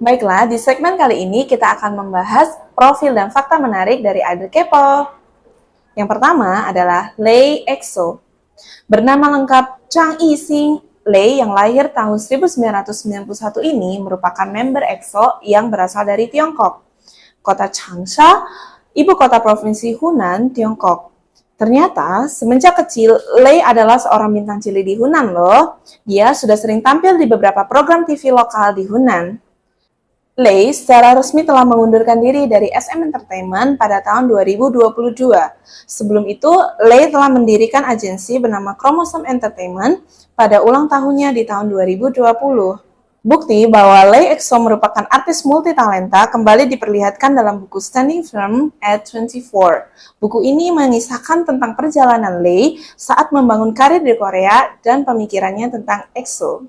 Baiklah, di segmen kali ini kita akan membahas profil dan fakta menarik dari idol K-pop. Yang pertama adalah Lay EXO. Bernama lengkap Chang Yixing, Lay yang lahir tahun 1991 ini merupakan member EXO yang berasal dari Tiongkok. Kota Changsha, ibu kota provinsi Hunan, Tiongkok. Ternyata, semenjak kecil, Lay adalah seorang bintang cilik di Hunan loh. Dia sudah sering tampil di beberapa program TV lokal di Hunan. Lay secara resmi telah mengundurkan diri dari SM Entertainment pada tahun 2022. Sebelum itu, Lay telah mendirikan agensi bernama Chromosome Entertainment pada ulang tahunnya di tahun 2020. Bukti bahwa Lay EXO merupakan artis multitalenta kembali diperlihatkan dalam buku Standing Firm at 24. Buku ini mengisahkan tentang perjalanan Lay saat membangun karir di Korea dan pemikirannya tentang EXO.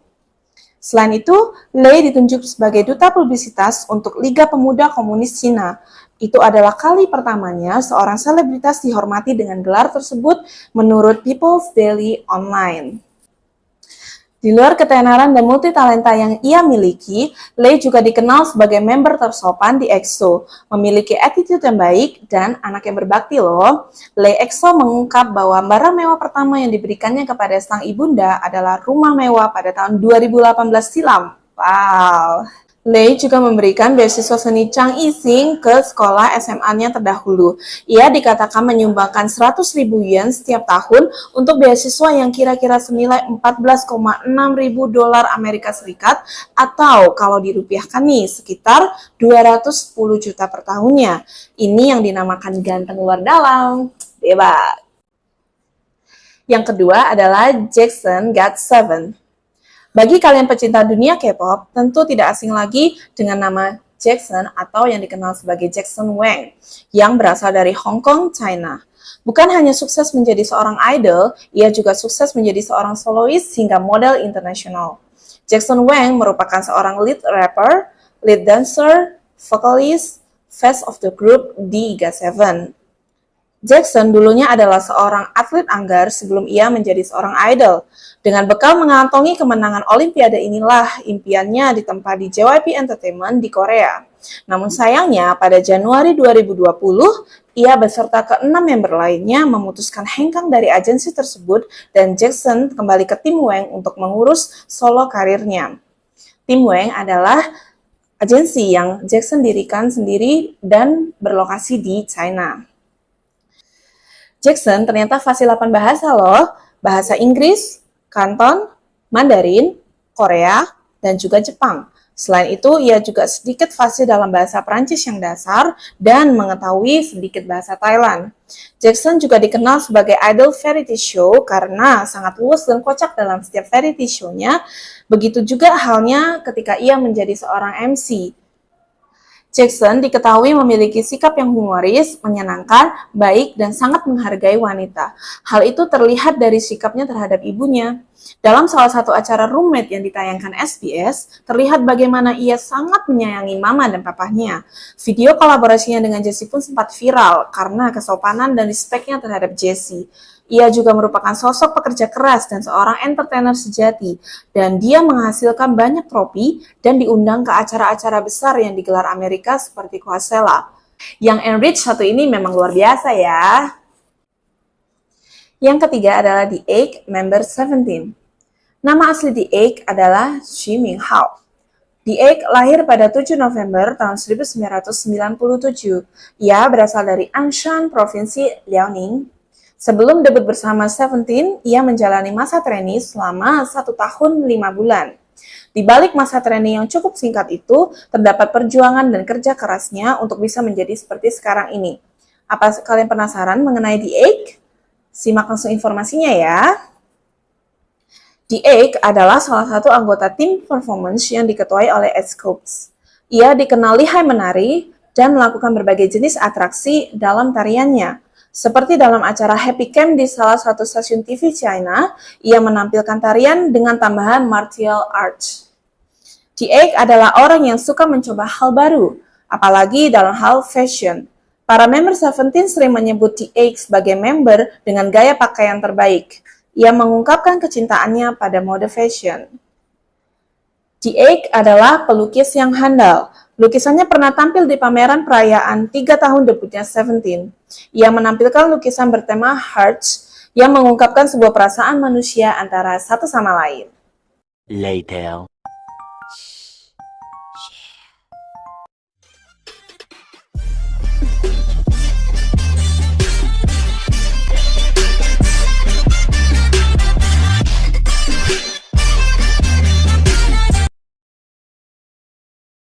Selain itu, Lay ditunjuk sebagai duta publisitas untuk Liga Pemuda Komunis Cina. Itu adalah kali pertamanya seorang selebritas dihormati dengan gelar tersebut menurut People's Daily Online. Di luar ketenaran dan multitalenta yang ia miliki, Lay juga dikenal sebagai member tersopan di EXO, memiliki attitude yang baik, dan anak yang berbakti loh. Lay EXO mengungkap bahwa barang mewah pertama yang diberikannya kepada sang ibunda adalah rumah mewah pada tahun 2018 silam. Wow! Lay juga memberikan beasiswa seni Chang Yixing ke sekolah SMA-nya terdahulu. Ia dikatakan menyumbangkan 100.000 yen setiap tahun untuk beasiswa yang kira-kira senilai 14,6 ribu dolar Amerika Serikat atau kalau dirupiahkan nih sekitar 210 juta per tahunnya. Ini yang dinamakan ganteng luar dalam. Hebat. Yang kedua adalah Jackson GOT7. Bagi kalian pecinta dunia K-pop, tentu tidak asing lagi dengan nama Jackson atau yang dikenal sebagai Jackson Wang, yang berasal dari Hong Kong, China. Bukan hanya sukses menjadi seorang idol, ia juga sukses menjadi seorang solois hingga model internasional. Jackson Wang merupakan seorang lead rapper, lead dancer, vocalist, face of the group di GOT7. Jackson dulunya adalah seorang atlet anggar sebelum ia menjadi seorang idol. Dengan bekal mengantongi kemenangan Olimpiade inilah impiannya ditempa di JYP Entertainment di Korea. Namun sayangnya pada Januari 2020, ia beserta ke-6 member lainnya memutuskan hengkang dari agensi tersebut dan Jackson kembali ke tim Wang untuk mengurus solo karirnya. Tim Wang adalah agensi yang Jackson dirikan sendiri dan berlokasi di China. Jackson ternyata fasih 8 bahasa loh, bahasa Inggris, Kanton, Mandarin, Korea, dan juga Jepang. Selain itu, ia juga sedikit fasih dalam bahasa Prancis yang dasar dan mengetahui sedikit bahasa Thailand. Jackson juga dikenal sebagai idol variety show karena sangat luas dan kocak dalam setiap variety show-nya. Begitu juga halnya ketika ia menjadi seorang MC. Jackson diketahui memiliki sikap yang humoris, menyenangkan, baik, dan sangat menghargai wanita. Hal itu terlihat dari sikapnya terhadap ibunya. Dalam salah satu acara roommate yang ditayangkan SBS, terlihat bagaimana ia sangat menyayangi mama dan papahnya. Video kolaborasinya dengan Jessie pun sempat viral karena kesopanan dan respect-nya terhadap Jessie. Ia juga merupakan sosok pekerja keras dan seorang entertainer sejati, dan dia menghasilkan banyak trofi dan diundang ke acara-acara besar yang digelar Amerika seperti Coachella. Yang enrich satu ini memang luar biasa ya. Yang ketiga adalah The Egg Member 17. Nama asli The Egg adalah Ji Minghao. The Egg lahir pada 7 November tahun 1997. Ia berasal dari Angshan, Provinsi Liaoning. Sebelum debut bersama Seventeen, ia menjalani masa training selama 1 tahun 5 bulan. Di balik masa training yang cukup singkat itu, terdapat perjuangan dan kerja kerasnya untuk bisa menjadi seperti sekarang ini. Apa kalian penasaran mengenai The Egg? Simak langsung informasinya ya. The Egg adalah salah satu anggota tim performance yang diketuai oleh Ed Scopes. Ia dikenal lihai menari dan melakukan berbagai jenis atraksi dalam tariannya. Seperti dalam acara Happy Camp di salah satu stasiun TV China, ia menampilkan tarian dengan tambahan martial arts. T8 adalah orang yang suka mencoba hal baru, apalagi dalam hal fashion. Para member Seventeen sering menyebut T8 sebagai member dengan gaya pakaian terbaik. Ia mengungkapkan kecintaannya pada mode fashion. T8 adalah pelukis yang handal. Lukisannya pernah tampil di pameran perayaan 3 tahun debutnya Seventeen. Ia menampilkan lukisan bertema Hearts yang mengungkapkan sebuah perasaan manusia antara satu sama lain. Later.